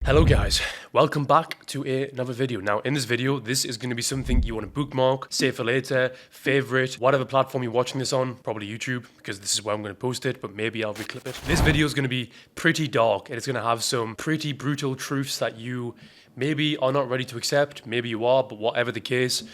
Hello guys, welcome back to another video. Now in this video, this is going to be something you want to bookmark, save for later, favorite, whatever platform you're watching this on, probably YouTube, because this is where I'm going to post it, but maybe I'll reclip it. This video is going to be pretty dark and it's going to have some pretty brutal truths that you maybe are not ready to accept, maybe you are, but whatever the case,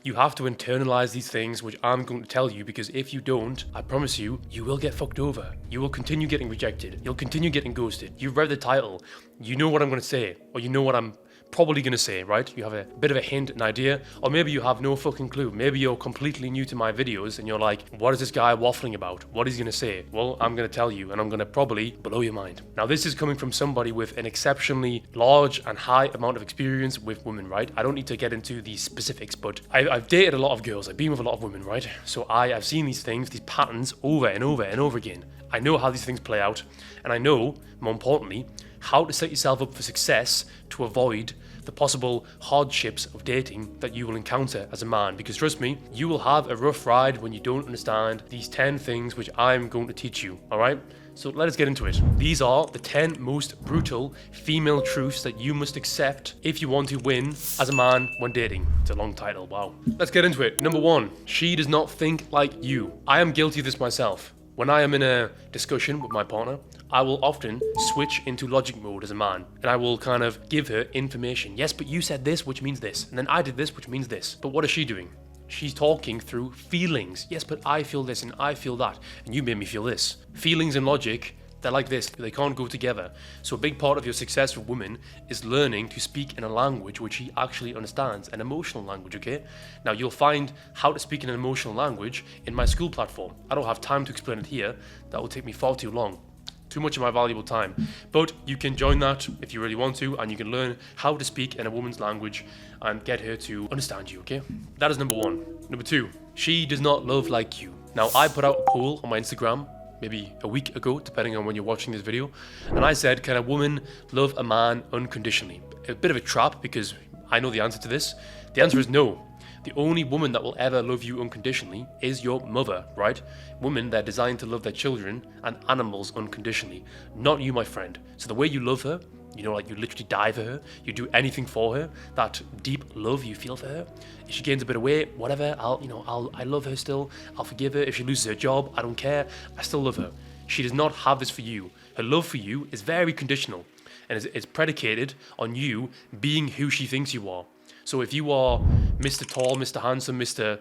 you have to internalize these things, which I'm going to tell you, because if you don't, I promise you, you will get fucked over. You will continue getting rejected. You'll continue getting ghosted. You've read the title. You know what I'm going to say, or you know what I'm probably going to say, right? You have a bit of a hint, an idea, or maybe you have no fucking clue. Maybe you're completely new to my videos and you're like, what is this guy waffling about? What is he going to say? Well, I'm going to tell you, and I'm going to probably blow your mind. Now, this is coming from somebody with an exceptionally large and high amount of experience with women, right? I don't need to get into the specifics, but I've dated a lot of girls. I've been with a lot of women, right? So I've seen these things, these patterns over and over and over again. I know how these things play out, and I know, more importantly, how to set yourself up for success to avoid the possible hardships of dating that you will encounter as a man. Because trust me, you will have a rough ride when you don't understand these 10 things which I'm going to teach you, alright? So let us get into it. These are the 10 most brutal female truths that you must accept if you want to win as a man when dating. It's a long title, wow. Let's get into it. Number 1, she does not think like you. I am guilty of this myself. When I am in a discussion with my partner, I will often switch into logic mode as a man, and I will kind of give her information. Yes, but you said this, which means this, and then I did this, which means this. But what is she doing? She's talking through feelings. Yes, but I feel this and I feel that, and you made me feel this. Feelings and logic, they're like this, they can't go together. So a big part of your success with women is learning to speak in a language which she actually understands, an emotional language, okay? Now you'll find how to speak in an emotional language in my school platform. I don't have time to explain it here, that will take me far too long. Too much of my valuable time. But you can join that if you really want to, and you can learn how to speak in a woman's language and get her to understand you, okay? That is number 1. Number 2, she does not love like you. Now I put out a poll on my Instagram maybe a week ago, depending on when you're watching this video, and I said, can a woman love a man unconditionally? A bit of a trap, because I know the answer to this. The answer is no. The only woman that will ever love you unconditionally is your mother, right? Women, they're designed to love their children and animals unconditionally, not you, my friend. So the way you love her, you know, like you literally die for her, you do anything for her, that deep love you feel for her. If she gains a bit of weight, whatever, I love her still, I'll forgive her. If she loses her job, I don't care, I still love her. She does not have this for you. Her love for you is very conditional, and it's predicated on you being who she thinks you are. So if you are Mr. Tall, Mr. Handsome, Mr.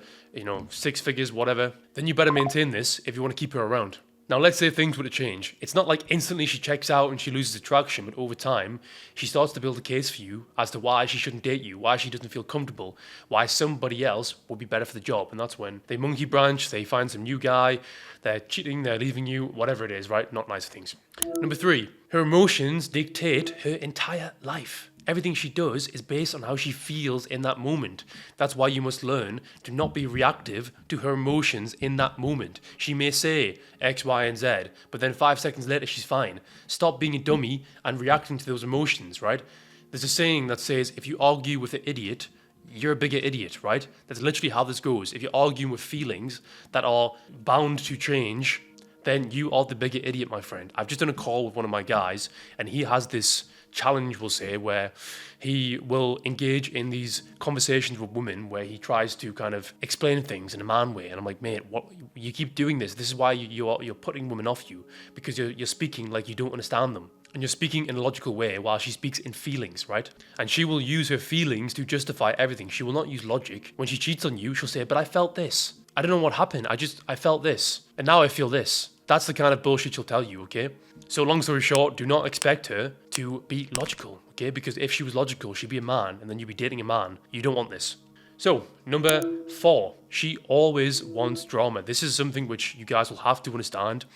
6 figures, whatever, then you better maintain this if you want to keep her around. Now let's say things were to change. It's not like instantly she checks out and she loses attraction, but over time, she starts to build a case for you as to why she shouldn't date you, why she doesn't feel comfortable, why somebody else would be better for the job. And that's when they monkey branch, they find some new guy, they're cheating, they're leaving you, whatever it is, right? Not nice things. Number 3, her emotions dictate her entire life. Everything she does is based on how she feels in that moment. That's why you must learn to not be reactive to her emotions in that moment. She may say X, Y, and Z, but then 5 seconds later she's fine. Stop being a dummy and reacting to those emotions, right? There's a saying that says, if you argue with an idiot, you're a bigger idiot, right? That's literally how this goes. If you're arguing with feelings that are bound to change, then you are the bigger idiot, my friend. I've just done a call with one of my guys, and he has this challenge, we'll say, where he will engage in these conversations with women where he tries to kind of explain things in a man way. And I'm like, mate, what, you keep doing this. This is why you're putting women off you, because you're speaking like you don't understand them. And you're speaking in a logical way while she speaks in feelings, right? And she will use her feelings to justify everything. She will not use logic. When she cheats on you, she'll say, but I felt this. I don't know what happened. I felt this. And now I feel this. That's the kind of bullshit she'll tell you, okay? So long story short, do not expect her to be logical, okay? Because if she was logical, she'd be a man, and then you'd be dating a man. You don't want this. So, number 4, she always wants drama. This is something which you guys will have to understand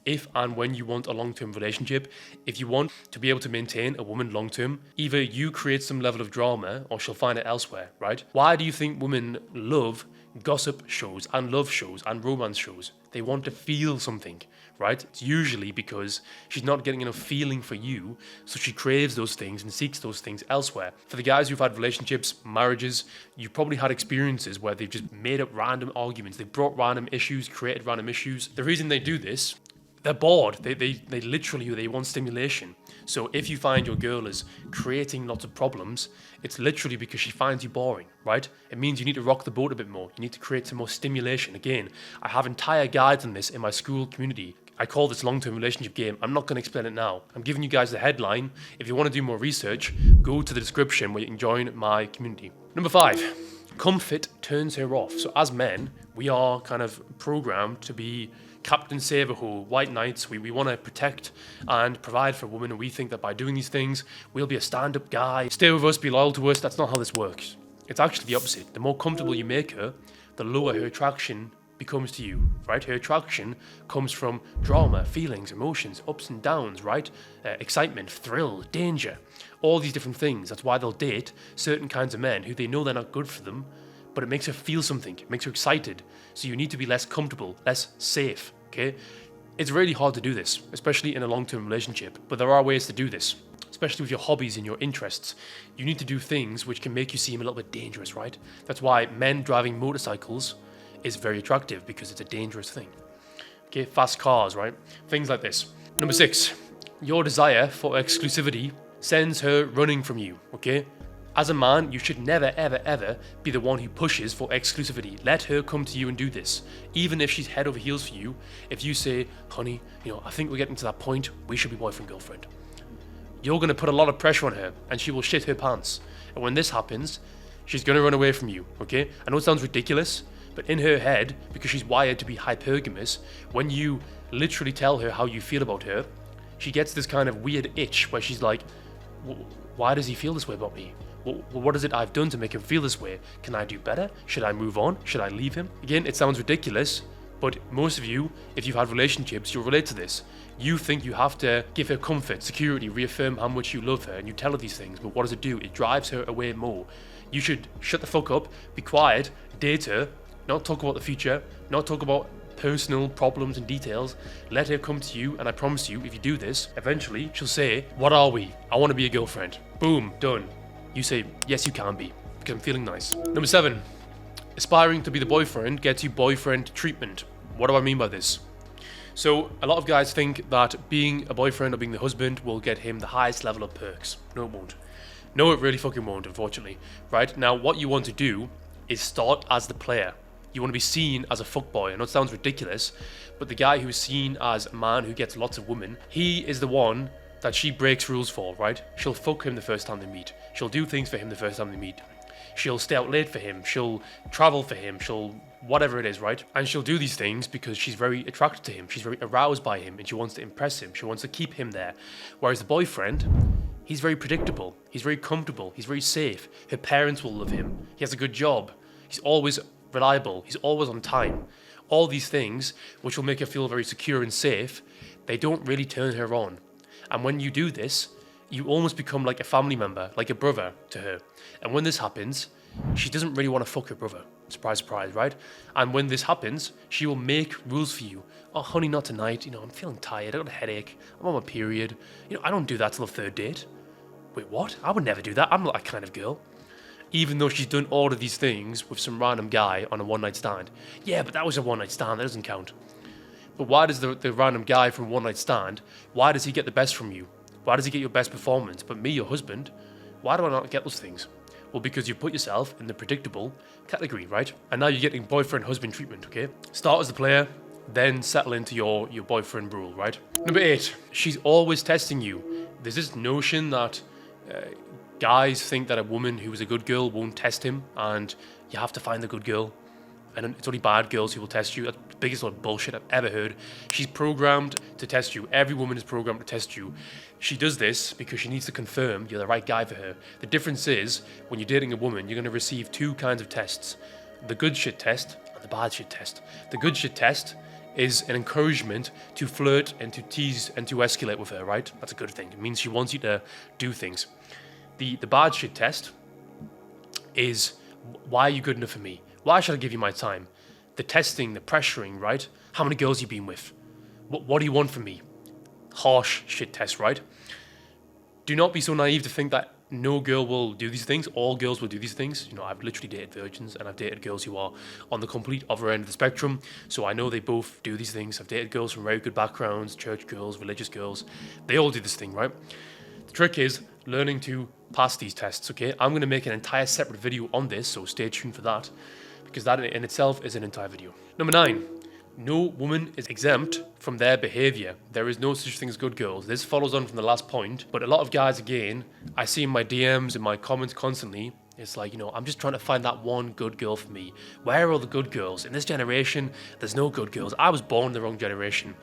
if and when you want a long-term relationship. If you want to be able to maintain a woman long-term, either you create some level of drama or she'll find it elsewhere, right? Why do you think women love gossip shows and love shows and romance shows? They want to feel something, right? It's usually because she's not getting enough feeling for you, so she craves those things and seeks those things elsewhere. For the guys who've had relationships, marriages, you've probably had experiences where they've just made up random arguments. They've brought random issues, created random issues. The reason they do this, They're bored. They literally, they want stimulation. So if you find your girl is creating lots of problems, it's literally because she finds you boring, right? It means you need to rock the boat a bit more. You need to create some more stimulation. Again, I have entire guides on this in my school community. I call this long-term relationship game. I'm not going to explain it now. I'm giving you guys the headline. If you want to do more research, go to the description where you can join my community. Number 5, comfort turns her off. So as men, we are kind of programmed to be Captain Save-A-Ho, white knights. We want to protect and provide for women, and we think that by doing these things, we'll be a stand-up guy. Stay with us, be loyal to us. That's not how this works. It's actually the opposite. The more comfortable you make her, the lower her attraction becomes to you, right? Her attraction comes from drama, feelings, emotions, ups and downs, right? Excitement, thrill, danger, all these different things. That's why they'll date certain kinds of men who they know they're not good for them, but it makes her feel something. It makes her excited. So you need to be less comfortable, less safe, okay? It's really hard to do this, especially in a long-term relationship, but there are ways to do this, especially with your hobbies and your interests. You need to do things which can make you seem a little bit dangerous, right? That's why men driving motorcycles is very attractive, because it's a dangerous thing. Okay, fast cars, right? Things like this. Number 6, your desire for exclusivity sends her running from you, okay? As a man, you should never, ever, ever be the one who pushes for exclusivity. Let her come to you and do this. Even if she's head over heels for you, if you say, honey, I think we're getting to that point, we should be boyfriend, girlfriend. You're going to put a lot of pressure on her, and she will shit her pants. And when this happens, she's going to run away from you, okay? I know it sounds ridiculous, but in her head, because she's wired to be hypergamous, when you literally tell her how you feel about her, she gets this kind of weird itch where she's like, why does he feel this way about me? What is it I've done to make him feel this way? Can I do better? Should I move on? Should I leave him? Again, it sounds ridiculous, but most of you, if you've had relationships, you'll relate to this. You think you have to give her comfort, security, reaffirm how much you love her, and you tell her these things, but what does it do? It drives her away more. You should shut the fuck up, be quiet, date her, not talk about the future, not talk about personal problems and details. Let her come to you, and I promise you, if you do this, eventually she'll say, what are we? I want to be a girlfriend. Boom, done. You say, yes, you can be, because I'm feeling nice. Number 7, aspiring to be the boyfriend gets you boyfriend treatment. What do I mean by this? So a lot of guys think that being a boyfriend or being the husband will get him the highest level of perks. No, it won't. No, it really fucking won't, unfortunately. Right? Now, what you want to do is start as the player. You want to be seen as a fuckboy. I know it sounds ridiculous, but the guy who's seen as a man who gets lots of women, he is the one that she breaks rules for, right? She'll fuck him the first time they meet. She'll do things for him the first time they meet. She'll stay out late for him. She'll travel for him. She'll whatever it is, right? And she'll do these things because she's very attracted to him. She's very aroused by him, and she wants to impress him. She wants to keep him there. Whereas the boyfriend, he's very predictable. He's very comfortable. He's very safe. Her parents will love him. He has a good job. He's always reliable. He's always on time. All these things, which will make her feel very secure and safe, they don't really turn her on. And when you do this, you almost become like a family member, like a brother to her. And when this happens, she doesn't really want to fuck her brother. Surprise, surprise, right? And when this happens, she will make rules for you. Oh, honey, not tonight. I'm feeling tired. I got a headache. I'm on my period. I don't do that till the third date. Wait, what? I would never do that. I'm not that kind of girl. Even though she's done all of these things with some random guy on a one-night stand. Yeah, but that was a one-night stand. That doesn't count. But why does the random guy from one-night stand, why does he get the best from you? Why does he get your best performance? But me, your husband, why do I not get those things? Well, because you put yourself in the predictable category, right? And now you're getting boyfriend-husband treatment, okay? Start as the player, then settle into your boyfriend rule, right? Number 8, she's always testing you. There's this notion that guys think that a woman who is a good girl won't test him, and you have to find the good girl. And it's only bad girls who will test you. That's the biggest lot of bullshit I've ever heard. She's programmed to test you. Every woman is programmed to test you. She does this because she needs to confirm you're the right guy for her. The difference is, when you're dating a woman, you're going to receive 2 kinds of tests. The good shit test and the bad shit test. The good shit test is an encouragement to flirt and to tease and to escalate with her, right? That's a good thing. It means she wants you to do things. The bad shit test is, why are you good enough for me? Why should I give you my time? The testing, the pressuring, right? How many girls you been with? What do you want from me? Harsh shit test, right? Do not be so naive to think that no girl will do these things. All girls will do these things. You know, I've literally dated virgins and I've dated girls who are on the complete other end of the spectrum. So I know they both do these things. I've dated girls from very good backgrounds, church girls, religious girls. They all do this thing, right? The trick is learning to pass these tests, okay? I'm going to make an entire separate video on this, so stay tuned for that, because that in itself is an entire video. Number 9. No woman is exempt from their behavior. There is no such thing as good girls. This follows on from the last point, but a lot of guys, again, I see in my DMs, in my comments constantly, it's like, you know, I'm just trying to find that one good girl for me. Where are all the good girls? In this generation, there's no good girls. I was born in the wrong generation.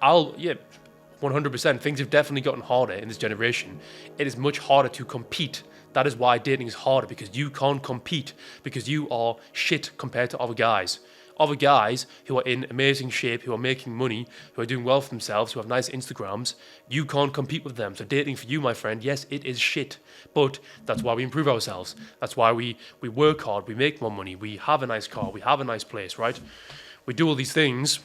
100%, things have definitely gotten harder in this generation. It is much harder to compete. That is why dating is harder, because you can't compete, because you are shit compared to other guys. Other guys who are in amazing shape, who are making money, who are doing well for themselves, who have nice Instagrams, you can't compete with them. So dating for you, my friend, yes, it is shit. But that's why we improve ourselves. That's why we work hard, we make more money, we have a nice car, we have a nice place, right? We do all these things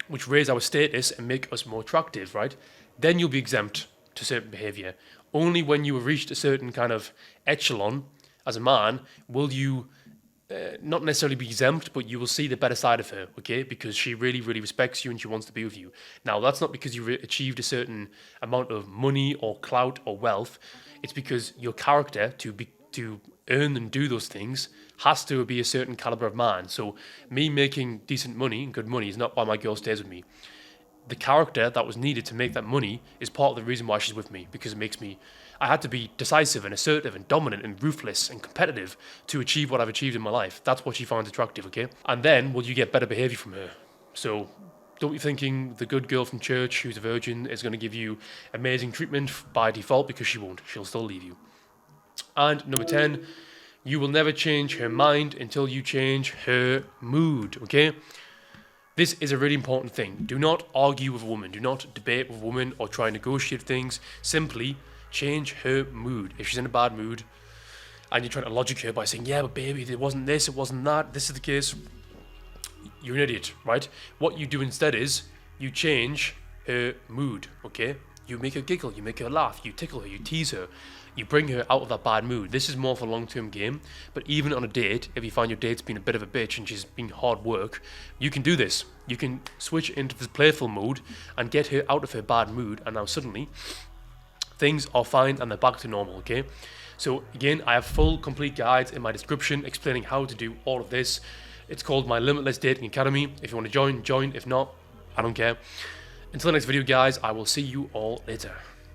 which raise our status and make us more attractive, right? Then you'll be exempt to certain behavior. Only when you have reached a certain kind of echelon as a man will you not necessarily be exempt, but you will see the better side of her, okay? Because she really, really respects you and she wants to be with you. Now, that's not because you've achieved a certain amount of money or clout or wealth. It's because your character, to earn and do those things, has to be a certain caliber of man. So me making decent money and good money is not why my girl stays with me. The character that was needed to make that money is part of the reason why she's with me, because it makes me... I had to be decisive and assertive and dominant and ruthless and competitive to achieve what I've achieved in my life. That's what she finds attractive, okay? And then will you get better behavior from her. So don't be thinking the good girl from church who's a virgin is going to give you amazing treatment by default, because she won't. She'll still leave you. And number 10, you will never change her mind until you change her mood, okay? This is a really important thing. Do not argue with a woman. Do not debate with a woman or try and negotiate things. Simply change her mood. If she's in a bad mood and you're trying to logic her by saying, yeah, but baby, it wasn't this, it wasn't that, this is the case, you're an idiot, right? What you do instead is you change her mood, okay? You make her giggle, you make her laugh, you tickle her, you tease her, you bring her out of that bad mood. This is more of a long-term game, but even on a date, if you find your date's been a bit of a bitch and she's been hard work, you can do this. You can switch into this playful mode and get her out of her bad mood, and now suddenly things are fine and they're back to normal, okay? So again, I have full, complete guides in my description explaining how to do all of this. It's called my Limitless Dating Academy. If you want to join, join. If not, I don't care. Until the next video, guys, I will see you all later.